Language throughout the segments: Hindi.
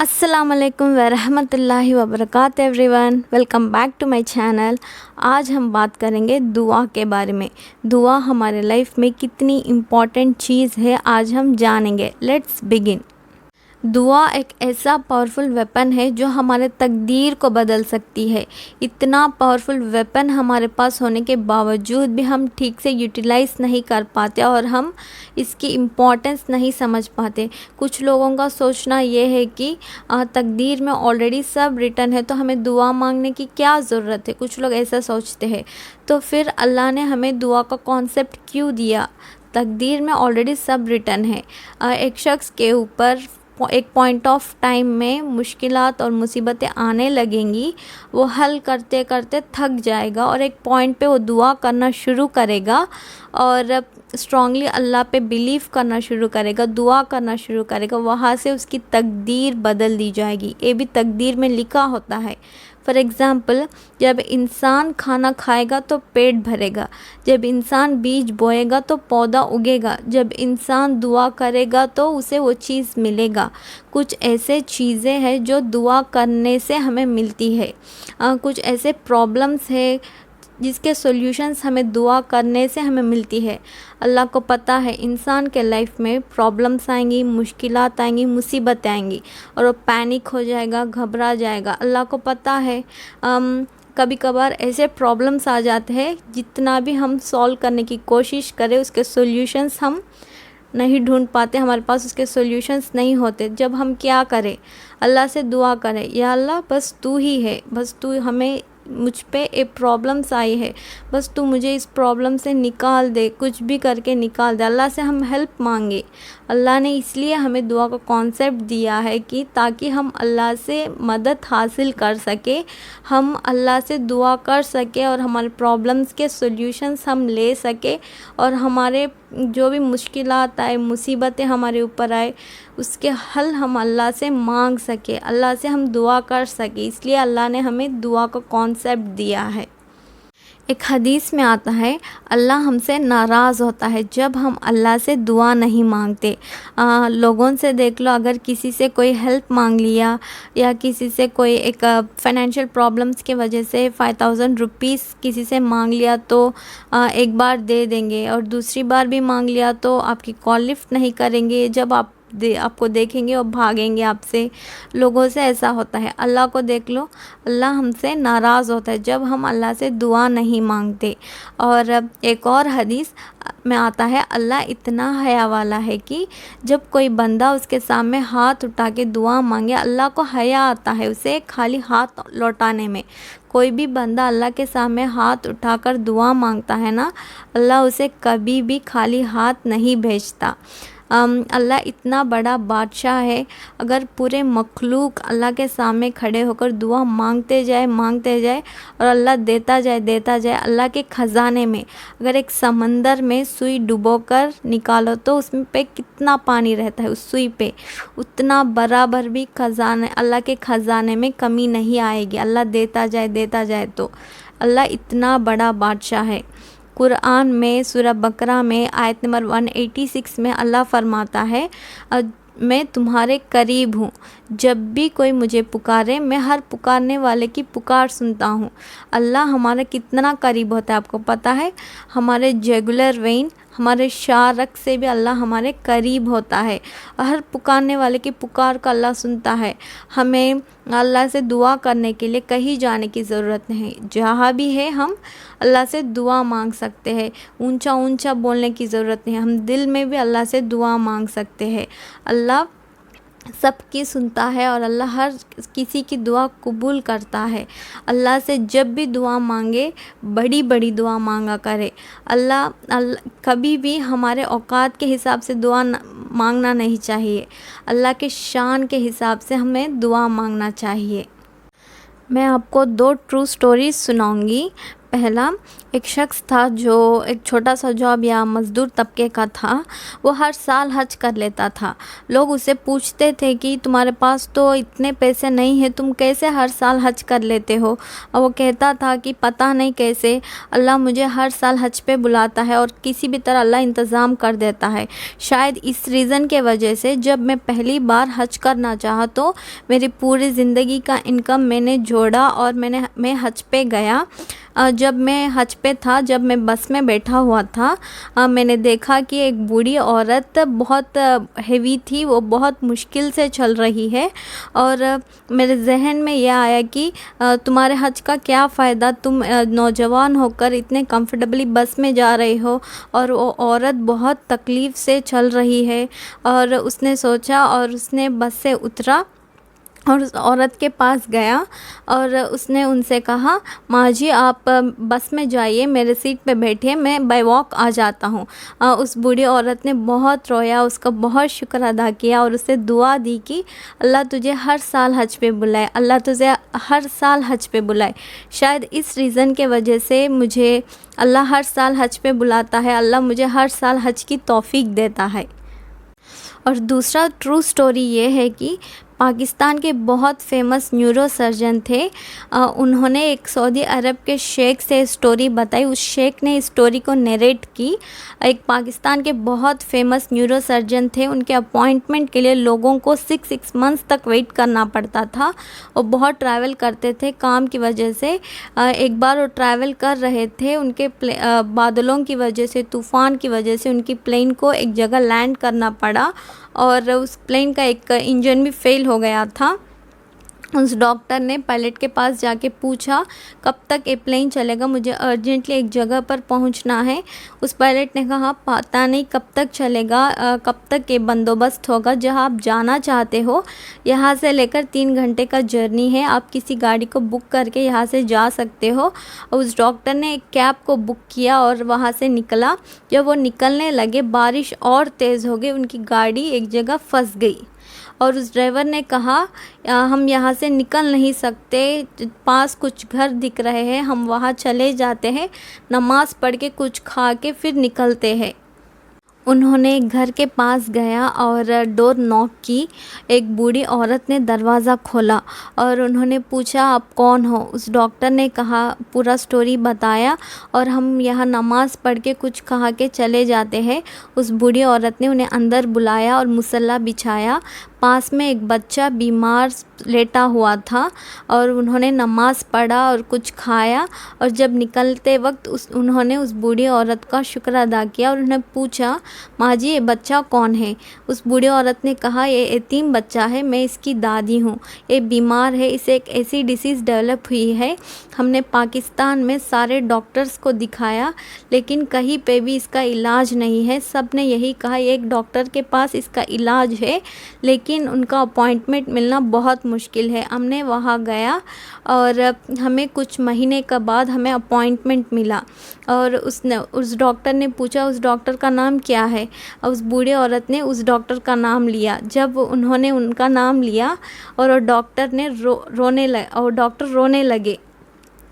अस्सलाम वालेकुम वरहमतुल्लाहि वबरकातुहू everyone, welcome back to my channel. आज हम बात करेंगे दुआ के बारे में। दुआ हमारे लाइफ में कितनी इम्पॉर्टेंट चीज़ है आज हम जानेंगे। Let's begin. दुआ एक ऐसा पावरफुल वेपन है जो हमारे तकदीर को बदल सकती है। इतना पावरफुल वेपन हमारे पास होने के बावजूद भी हम ठीक से यूटिलाइज़ नहीं कर पाते और हम इसकी इम्पोर्टेंस नहीं समझ पाते। कुछ लोगों का सोचना ये है कि तकदीर में ऑलरेडी सब रिटन है तो हमें दुआ मांगने की क्या ज़रूरत है। कुछ लोग ऐसा सोचते हैं। तो फिर अल्लाह ने हमें दुआ का कॉन्सेप्ट क्यों दिया? तकदीर में ऑलरेडी सब रिटन है। एक शख्स के ऊपर एक पॉइंट ऑफ टाइम में मुश्किलात और मुसीबतें आने लगेंगी। वो हल करते करते थक जाएगा और एक पॉइंट पे वो दुआ करना शुरू करेगा और स्ट्रांगली अल्लाह पे बिलीव करना शुरू करेगा, दुआ करना शुरू करेगा। वहाँ से उसकी तकदीर बदल दी जाएगी। ये भी तकदीर में लिखा होता है। फॉर एग्ज़ाम्पल, जब इंसान खाना खाएगा तो पेट भरेगा, जब इंसान बीज बोएगा तो पौधा उगेगा, जब इंसान दुआ करेगा तो उसे वो चीज़ मिलेगा। कुछ ऐसे चीज़ें हैं जो दुआ करने से हमें मिलती है। कुछ ऐसे प्रॉब्लम्स है जिसके सॉल्यूशंस हमें दुआ करने से हमें मिलती है। अल्लाह को पता है इंसान के लाइफ में प्रॉब्लम्स आएंगी, मुश्किलात आएंगी, मुसीबतें आएंगी और वो पैनिक हो जाएगा, घबरा जाएगा। अल्लाह को पता है कभी कभार ऐसे प्रॉब्लम्स आ जाते हैं जितना भी हम सॉल्व करने की कोशिश करें उसके सॉल्यूशंस हम नहीं ढूंढ पाते, हमारे पास उसके सॉल्यूशंस नहीं होते। जब हम क्या करें? अल्लाह से दुआ करें, या अल्लाह बस तू ही है, बस तू हमें मुझ पे एक प्रॉब्लम्स आई है, बस तू मुझे इस प्रॉब्लम से निकाल दे, कुछ भी करके निकाल दे। अल्लाह से हम हेल्प मांगे। अल्लाह ने इसलिए हमें दुआ का कॉन्सेप्ट दिया है कि ताकि हम अल्लाह से मदद हासिल कर सके, हम अल्लाह से दुआ कर सके और हमारे प्रॉब्लम्स के सॉल्यूशंस हम ले सके और हमारे जो भी मुश्किलात आए, मुसीबतें हमारे ऊपर आए, उसके हल हम अल्लाह से मांग सके, अल्लाह से हम दुआ कर सके। इसलिए अल्लाह ने हमें दुआ का कॉन्सेप्ट दिया है। एक हदीस में आता है अल्लाह हमसे नाराज़ होता है जब हम अल्लाह से दुआ नहीं मांगते। लोगों से देख लो, अगर किसी से कोई हेल्प मांग लिया या किसी से कोई एक फाइनेंशियल प्रॉब्लम्स के वजह से 5000 रुपीज़ किसी से मांग लिया तो एक बार दे देंगे और दूसरी बार भी मांग लिया तो आपकी कॉल लिफ्ट नहीं करेंगे। जब आपको देखेंगे और भागेंगे आपसे। लोगों से ऐसा होता है। अल्लाह को देख लो, अल्लाह हमसे नाराज़ होता है जब हम अल्लाह से दुआ नहीं मांगते। और एक और हदीस में आता है अल्लाह इतना हया वाला है कि जब कोई बंदा उसके सामने हाथ उठा के दुआ मांगे, अल्लाह को हया आता है उसे खाली हाथ लौटाने में। कोई भी बंदा अल्लाह के सामने हाथ उठाकर दुआ मांगता है ना, अल्लाह उसे कभी भी खाली हाथ नहीं भेजता। अल्लाह इतना बड़ा बादशाह है। अगर पूरे मखलूक अल्लाह के सामने खड़े होकर दुआ मांगते जाए और अल्लाह देता जाए। अल्लाह के ख़जाने में अगर एक समंदर में सुई डुबोकर निकालो तो उसमें पे कितना पानी रहता है, उस सुई पे उतना बराबर भी खजाने अल्लाह के ख़जाने में कमी नहीं आएगी। अल्लाह देता जाए तो अल्लाह इतना बड़ा बादशाह है। कुरान में सूरह बकरा में आयत नंबर 186 में अल्लाह फरमाता है मैं तुम्हारे करीब हूँ, जब भी कोई मुझे पुकारे मैं हर पुकारने वाले की पुकार सुनता हूँ। अल्लाह हमारे कितना करीब होता है आपको पता है? हमारे जुगुलर वेन, हमारे शारक से भी अल्लाह हमारे करीब होता है। हर पुकारने वाले की पुकार का अल्लाह सुनता है। हमें अल्लाह से दुआ करने के लिए कहीं जाने की ज़रूरत नहीं, जहाँ भी है हम अल्लाह से दुआ मांग सकते हैं। ऊंचा बोलने की ज़रूरत नहीं, हम दिल में भी अल्लाह से दुआ मांग सकते हैं। अल्लाह सबकी सुनता है और अल्लाह हर किसी की दुआ कबूल करता है। अल्लाह से जब भी दुआ मांगे बड़ी बड़ी दुआ मांगा करे। अल्लाह कभी भी हमारे औकात के हिसाब से दुआ मांगना नहीं चाहिए। अल्लाह के शान के हिसाब से हमें दुआ मांगना चाहिए। मैं आपको 2 ट्रू स्टोरीज़ सुनाऊंगी। पहला एक शख्स था जो एक छोटा सा जॉब या मज़दूर तबके का था। वो हर साल हज कर लेता था। लोग उससे पूछते थे कि तुम्हारे पास तो इतने पैसे नहीं हैं, तुम कैसे हर साल हज कर लेते हो। और वो कहता था कि पता नहीं कैसे अल्लाह मुझे हर साल हज पे बुलाता है और किसी भी तरह अल्लाह इंतज़ाम कर देता है। शायद इस रीज़न के वजह से जब मैं पहली बार हज करना चाहा तो मेरी पूरी ज़िंदगी का इनकम मैंने जोड़ा और मैं हज पे गया। जब मैं हज पे था, जब मैं बस में बैठा हुआ था, मैंने देखा कि एक बूढ़ी औरत बहुत हेवी थी, वो बहुत मुश्किल से चल रही है। और मेरे जहन में यह आया कि तुम्हारे हज का क्या फ़ायदा, तुम नौजवान होकर इतने कंफर्टेबली बस में जा रहे हो और वो औरत बहुत तकलीफ़ से चल रही है। और उसने सोचा और उसने बस से उतरा और उस औरत के पास गया और उसने उनसे कहा, माँ जी आप बस में जाइए, मेरे सीट पे बैठिए, मैं बाय वॉक आ जाता हूँ। उस बूढ़ी औरत ने बहुत रोया, उसका बहुत शुक्र अदा किया और उसे दुआ दी कि अल्लाह तुझे हर साल हज पे बुलाए, अल्लाह तुझे हर साल हज पे बुलाए। शायद इस रीज़न के वजह से मुझे अल्लाह हर साल हज पे बुलाता है, अल्लाह मुझे हर साल हज की तौफीक देता है। और दूसरा ट्रू स्टोरी ये है कि पाकिस्तान के बहुत फेमस न्यूरो सर्जन थे। उन्होंने एक सऊदी अरब के शेख से स्टोरी बताई। उस शेख ने स्टोरी को नरेट की। एक पाकिस्तान के बहुत फेमस न्यूरो सर्जन थे, उनके अपॉइंटमेंट के लिए लोगों को 6 मंथ्स तक वेट करना पड़ता था। वो बहुत ट्रैवल करते थे काम की वजह से। एक बार वो ट्रैवल कर रहे थे, उनके बादलों की वजह से, तूफ़ान की वजह से उनकी प्लेन को एक जगह लैंड करना पड़ा और उस प्लेन का एक इंजन भी फेल हो गया था। उस डॉक्टर ने पायलट के पास जाके पूछा, कब तक ये प्लेन चलेगा, मुझे अर्जेंटली एक जगह पर पहुंचना है। उस पायलट ने कहा, पता नहीं कब तक चलेगा, कब तक ये बंदोबस्त होगा, जहां आप जाना चाहते हो यहाँ से लेकर 3 घंटे का जर्नी है, आप किसी गाड़ी को बुक करके यहाँ से जा सकते हो। उस डॉक्टर ने एक कैब को बुक किया और वहाँ से निकला। जब वो निकलने लगे बारिश और तेज़ हो गई, उनकी गाड़ी एक जगह फंस गई और उस ड्राइवर ने कहा, हम यहाँ से निकल नहीं सकते, पास कुछ घर दिख रहे हैं, हम वहाँ चले जाते हैं, नमाज़ पढ़ के कुछ खा के फिर निकलते हैं। उन्होंने एक घर के पास गया और डोर नॉक की। एक बूढ़ी औरत ने दरवाज़ा खोला और उन्होंने पूछा, आप कौन हो। उस डॉक्टर ने कहा, पूरा स्टोरी बताया और हम यहाँ नमाज़ पढ़ के कुछ खा के चले जाते हैं। उस बूढ़ी औरत ने उन्हें अंदर बुलाया और मुसल्ला बिछाया। पास में एक बच्चा बीमार लेटा हुआ था और उन्होंने नमाज़ पढ़ा और कुछ खाया और जब निकलते वक्त उन्होंने उस बूढ़ी औरत का शुक्र अदा किया और उन्हें पूछा, माँ जी ये बच्चा कौन है। उस बूढ़ी औरत ने कहा, ये यतीम बच्चा है, मैं इसकी दादी हूँ, ये बीमार है, इसे एक ऐसी डिसीज़ डेवलप हुई है। हमने पाकिस्तान में सारे डॉक्टर्स को दिखाया लेकिन कहीं पे भी इसका इलाज नहीं है। सब ने यही कहा, एक डॉक्टर के पास इसका इलाज है लेकिन उनका अपॉइंटमेंट मिलना बहुत मुश्किल है। हमने वहाँ गया और हमें कुछ महीने के बाद हमें अपॉइंटमेंट मिला और उस डॉक्टर ने पूछा, उस डॉक्टर का नाम क्या है। उस बूढ़े औरत ने उस डॉक्टर का नाम लिया। जब उन्होंने उनका नाम लिया और डॉक्टर ने रोने लगे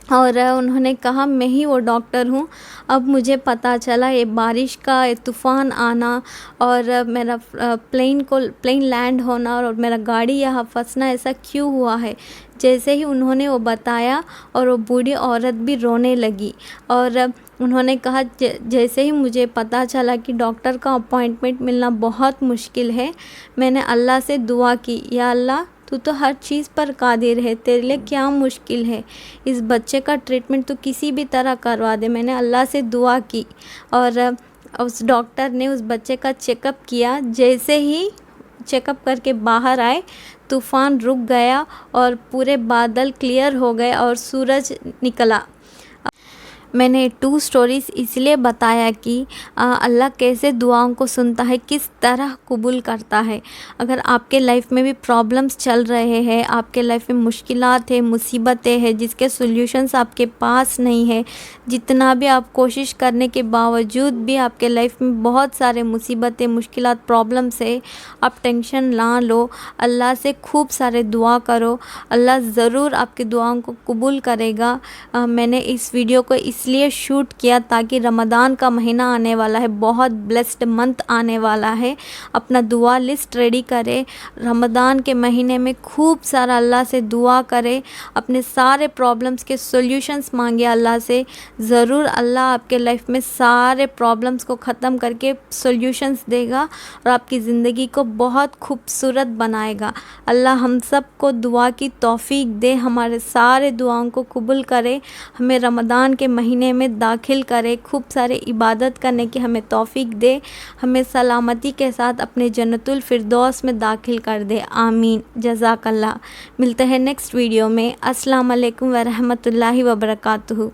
और उन्होंने कहा, मैं ही वो डॉक्टर हूँ। अब मुझे पता चला ये बारिश का तूफ़ान आना और मेरा प्लेन लैंड होना और मेरा गाड़ी यहाँ फंसना ऐसा क्यों हुआ है। जैसे ही उन्होंने वो बताया और वो बूढ़ी औरत भी रोने लगी और उन्होंने कहा, जैसे ही मुझे पता चला कि डॉक्टर का अपॉइंटमेंट मिलना बहुत मुश्किल है, मैंने अल्लाह से दुआ की, या अल्लाह तू तो हर चीज़ पर कादिर है, तेरे लिए क्या मुश्किल है, इस बच्चे का ट्रीटमेंट तो किसी भी तरह करवा दे। मैंने अल्लाह से दुआ की और उस डॉक्टर ने उस बच्चे का चेकअप किया। जैसे ही चेकअप करके बाहर आए, तूफ़ान रुक गया और पूरे बादल क्लियर हो गए और सूरज निकला। मैंने 2 स्टोरीज़ इसलिए बताया कि अल्लाह कैसे दुआओं को सुनता है, किस तरह कबूल करता है। अगर आपके लाइफ में भी प्रॉब्लम्स चल रहे हैं, आपके लाइफ में मुश्किलात है, मुसीबतें हैं, जिसके सॉल्यूशंस आपके पास नहीं है, जितना भी आप कोशिश करने के बावजूद भी आपके लाइफ में बहुत सारे मुसीबतें, मुश्किलात, प्रॉब्लम्स है, आप टेंशन ना लो, अल्लाह से खूब सारे दुआ करो, अल्लाह ज़रूर आपकी दुआओं को कबूल करेगा। मैंने इस वीडियो को इसलिए शूट किया ताकि रमज़ान का महीना आने वाला है, बहुत ब्लेस्ड मंथ आने वाला है। अपना दुआ लिस्ट रेडी करें, रमज़ान के महीने में खूब सारा अल्लाह से दुआ करें, अपने सारे प्रॉब्लम्स के सॉल्यूशंस मांगे अल्लाह से। ज़रूर अल्लाह आपके लाइफ में सारे प्रॉब्लम्स को ख़त्म करके सॉल्यूशंस देगा और आपकी ज़िंदगी को बहुत खूबसूरत बनाएगा। अल्लाह हम सब को दुआ की तौफीक दे, हमारे सारे दुआओं को कबूल करे, हमें रमज़ान के महीने में दाखिल करे, खूब सारे इबादत करने की हमें तौफीक दे, हमें सलामती के साथ अपने जन्नतुल फिरदौस में दाखिल कर दे। आमीन। जज़ाकल्लाह। मिलते हैं नेक्स्ट वीडियो में। अस्सलाम वालेकुम व रहमतुल्लाहि व बरकातुहू।